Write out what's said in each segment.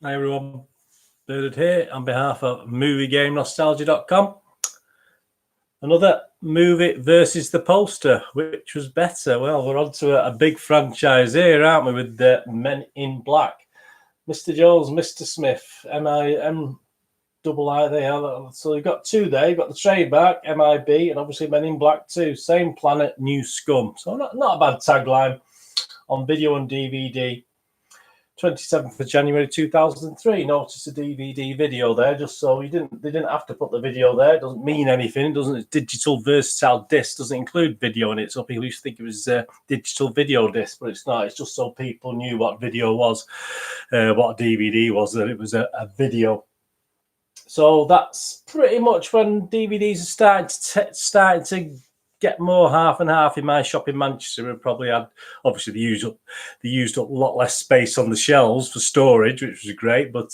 Hi everyone, Bernard here on behalf of MovieGameNostalgia.com. Another movie versus the poster, which was better. Well, we're on to a big franchise here, aren't we, with the Men in Black. Mr. Jones, Mr. Smith, M-I-M double I there. So you've got two there. You've got the trademark, MIB, and obviously Men in Black 2. Same planet, new scum. So not a bad tagline on video and DVD. 27th of January 2003. Notice a DVD video there, just so they didn't have to put the video there. It doesn't mean anything. It doesn't. Digital versatile disc doesn't include video in it, so people used to think it was digital video disc, but it's not. It's just so people knew what video was, what DVD was, that it was a video. So that's pretty much when DVDs are starting to get more half and half. In my shop in Manchester, we probably had, obviously they used up a lot less space on the shelves for storage, which was great, but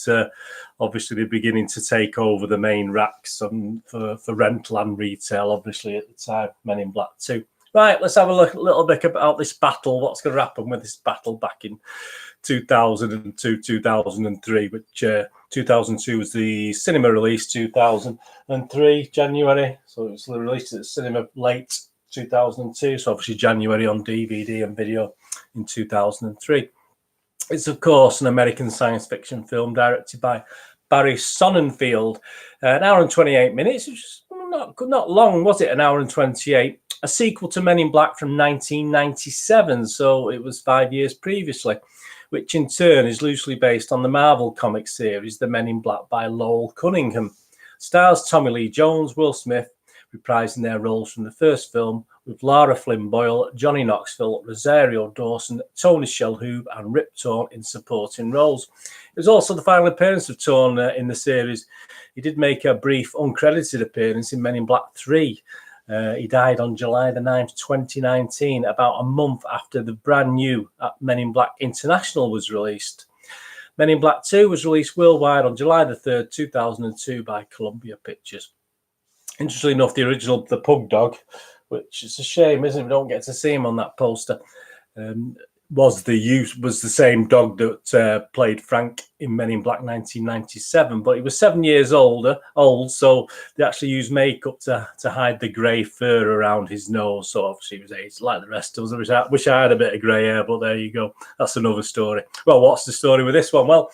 obviously they're beginning to take over the main racks for rental and retail, obviously at the time. Men in Black 2. Right, let's have a look a little bit about this battle. What's going to happen with this battle back in 2002, 2003, which 2002 was the cinema release, 2003 January, so it was released at the cinema late 2002, so obviously January on DVD and video in 2003. It's of course an American science fiction film directed by Barry Sonnenfeld, an hour and 28 minutes, which is not long, was it? An hour and 28. A sequel to Men in Black from 1997, so it was 5 years previously, which in turn is loosely based on the Marvel comic series The Men in Black by Lowell Cunningham. Stars Tommy Lee Jones, Will Smith, reprising their roles from the first film, with Lara Flynn Boyle, Johnny Knoxville, Rosario Dawson, Tony Shalhoub, and Rip Torn in supporting roles. It was also the final appearance of Torn in the series. He did make a brief uncredited appearance in Men in Black 3. He died on July the 9th, 2019, about a month after the brand new Men in Black International was released. Men in Black 2 was released worldwide on July the 3rd, 2002 by Columbia Pictures. Interestingly enough, the pug dog, which is a shame, isn't it? We don't get to see him on that poster, was the same dog that played Frank in Men in Black 1997, but he was 7 years old, so they actually used makeup to hide the grey fur around his nose. So obviously he was aged like the rest of us. I wish I had a bit of grey hair, but there you go. That's another story. Well, what's the story with this one? Well,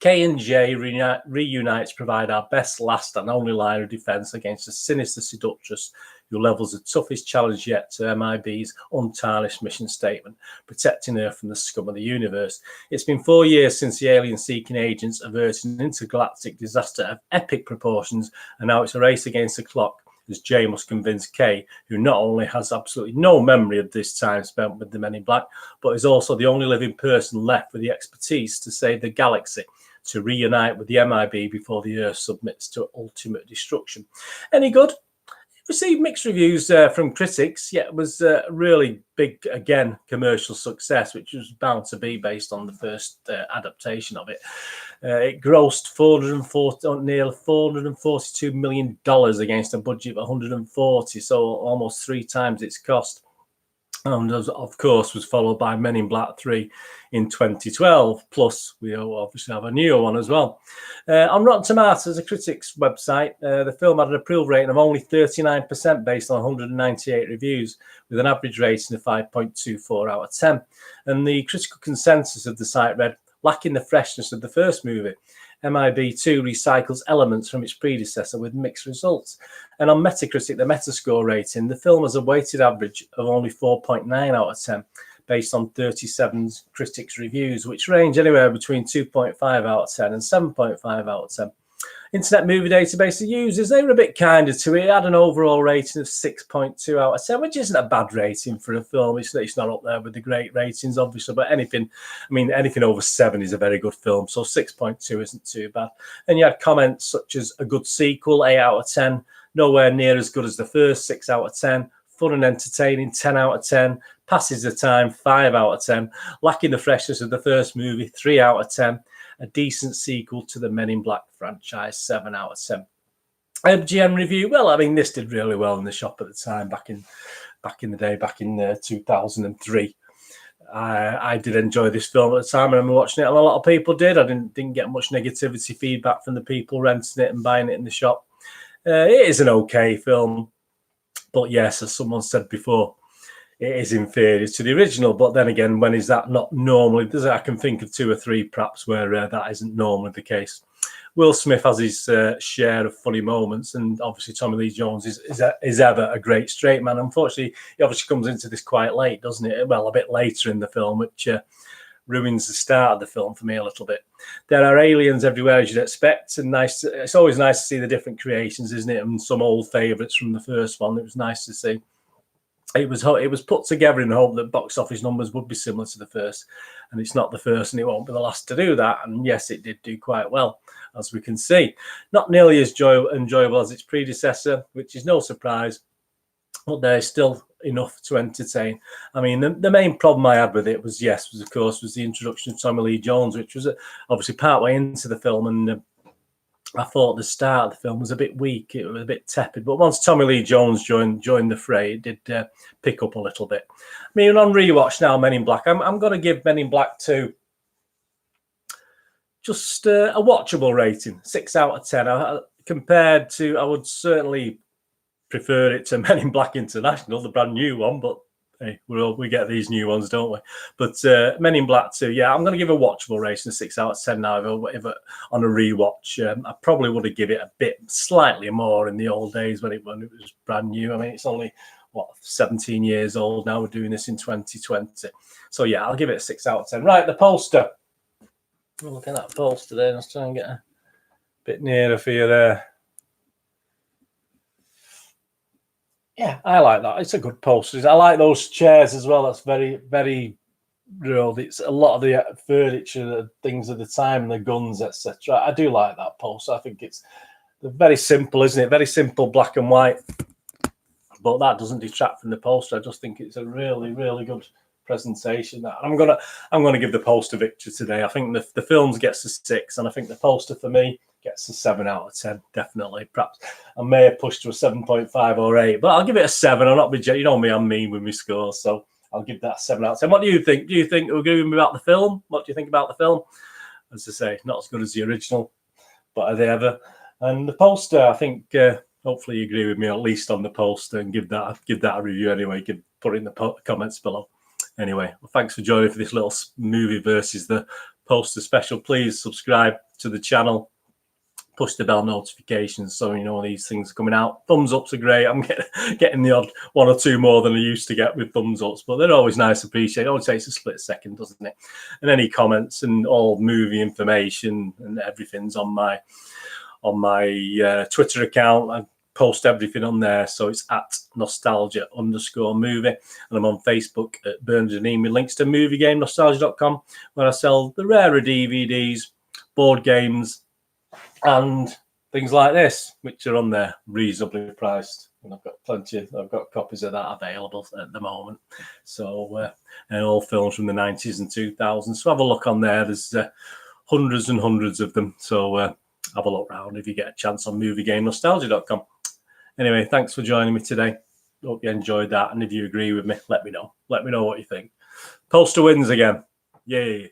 K&J reunites to provide our best, last and only line of defence against a sinister seductress who levels the toughest challenge yet to MIB's untarnished mission statement, protecting her from the scum of the universe. It's been 4 years since the alien-seeking agents averted an intergalactic disaster of epic proportions, and now it's a race against the clock as Jay must convince Kay, who not only has absolutely no memory of this time spent with the Men in Black, but is also the only living person left with the expertise to save the galaxy, to reunite with the MIB before the Earth submits to ultimate destruction. Any good? It received mixed reviews from critics, yet it was a really big, again, commercial success, which was bound to be based on the first adaptation of it. It grossed nearly $442 million against a budget of $140, so almost 3 times its cost. And of course was followed by Men in Black 3 in 2012. Plus, we obviously have a newer one as well. On Rotten Tomatoes, a critics website, the film had an approval rating of only 39% based on 198 reviews, with an average rating of 5.24 out of 10. And the critical consensus of the site read, lacking the freshness of the first movie. MIB2 recycles elements from its predecessor with mixed results. And on Metacritic, the Metascore rating, the film has a weighted average of only 4.9 out of 10, based on 37 critics' reviews, which range anywhere between 2.5 out of 10 and 7.5 out of 10. Internet Movie Database users, they were a bit kinder to it. It had an overall rating of 6.2 out of 10, which isn't a bad rating for a film. It's not up there with the great ratings, obviously, but anything over 7 is a very good film, so 6.2 isn't too bad. And you had comments such as a good sequel, 8 out of 10, nowhere near as good as the first, 6 out of 10, fun and entertaining, 10 out of 10, passes the time, 5 out of 10, lacking the freshness of the first movie, 3 out of 10, a decent sequel to the Men in Black franchise, 7 out of 10. MGN review, well, this did really well in the shop at the time, back in the day, back in 2003. I did enjoy this film at the time. I remember watching it, and a lot of people did. I didn't get much negativity feedback from the people renting it and buying it in the shop. It is an okay film, but yes, as someone said before, it is inferior to the original. But then again, when is that not normally? I can think of 2 or 3 perhaps where that isn't normally the case. Will Smith has his share of funny moments, and obviously Tommy Lee Jones is ever a great straight man. Unfortunately, he obviously comes into this quite late, doesn't it? Well, a bit later in the film, which ruins the start of the film for me a little bit. There are aliens everywhere, as you'd expect, and nice. It's always nice to see the different creations, isn't it? And some old favourites from the first one. It was nice to see. It was put together in the hope that box office numbers would be similar to the first, and it's not the first, and it won't be the last to do that. And yes, it did do quite well, as we can see. Not nearly as enjoyable as its predecessor, which is no surprise, but there's still enough to entertain. I mean, the main problem I had with it was the introduction of Tommy Lee Jones, which was obviously partway into the film, and I thought the start of the film was a bit weak. It was a bit tepid. But once Tommy Lee Jones joined the fray, it did pick up a little bit. I mean, on rewatch now, Men in Black, I'm going to give Men in Black 2 just a watchable rating, 6 out of 10. Compared to, I would certainly prefer it to Men in Black International, the brand new one, but hey, we get these new ones, don't we? But Men in Black 2, yeah, I'm going to give a watchable rating, 6 out of 10 now. If on a rewatch, I probably would have given it a bit slightly more in the old days when it was brand new. I mean, it's only 17 years old now. We're doing this in 2020, so yeah, I'll give it a 6 out of 10. Right, the poster. Look at that poster there. Let's try and get a bit nearer for you there. Yeah, I like that. It's a good poster. I like those chairs as well. That's very, very real. It's a lot of the furniture, the things of the time, and the guns, etc. I do like that poster. I think it's very simple, isn't it? Very simple, black and white. But that doesn't detract from the poster. I just think it's a really, really good presentation. I'm gonna give the poster victory today. I think the films gets a 6, and I think the poster for me gets a 7 out of 10, definitely. Perhaps I may have pushed to a 7.5 or 8, but I'll give it a 7. I'll not be, you know me, I'm mean with my scores, so I'll give that a 7 out of 10. What do you think? Do you think you'll agree with me about the film? What do you think about the film? As I say, not as good as the original, but are they ever? And the poster, I think, hopefully you agree with me at least on the poster, and give that a review anyway. Put it in the comments below. Anyway, well, thanks for joining for this little movie versus the poster special. Please subscribe to the channel. Push the bell notifications so you know these things are coming out. Thumbs ups are great. I'm getting the odd 1 or 2 more than I used to get with thumbs ups, but they're always nice, appreciated. It only takes a split second, doesn't it? And any comments and all movie information and everything's on my Twitter account. I post everything on there, so it's at nostalgia_movie, and I'm on Facebook at Bernard and Amy. Links to MovieGameNostalgia.com, where I sell the rarer DVDs, board games, and things like this, which are on there reasonably priced. And I've got copies of that available at the moment. So and all films from the 90s and 2000s. So have a look on there. There's hundreds and hundreds of them. So have a look around if you get a chance on MovieGameNostalgia.com. Anyway, thanks for joining me today. Hope you enjoyed that. And if you agree with me, let me know. Let me know what you think. Poster wins again. Yay.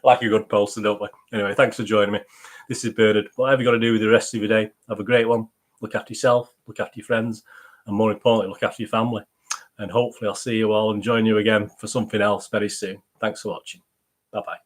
Like a good poster, don't we? Anyway, thanks for joining me. This is Bernard. Whatever you got to do with the rest of your day, have a great one. Look after yourself, look after your friends, and more importantly, look after your family. And hopefully I'll see you all and join you again for something else very soon. Thanks for watching. Bye-bye.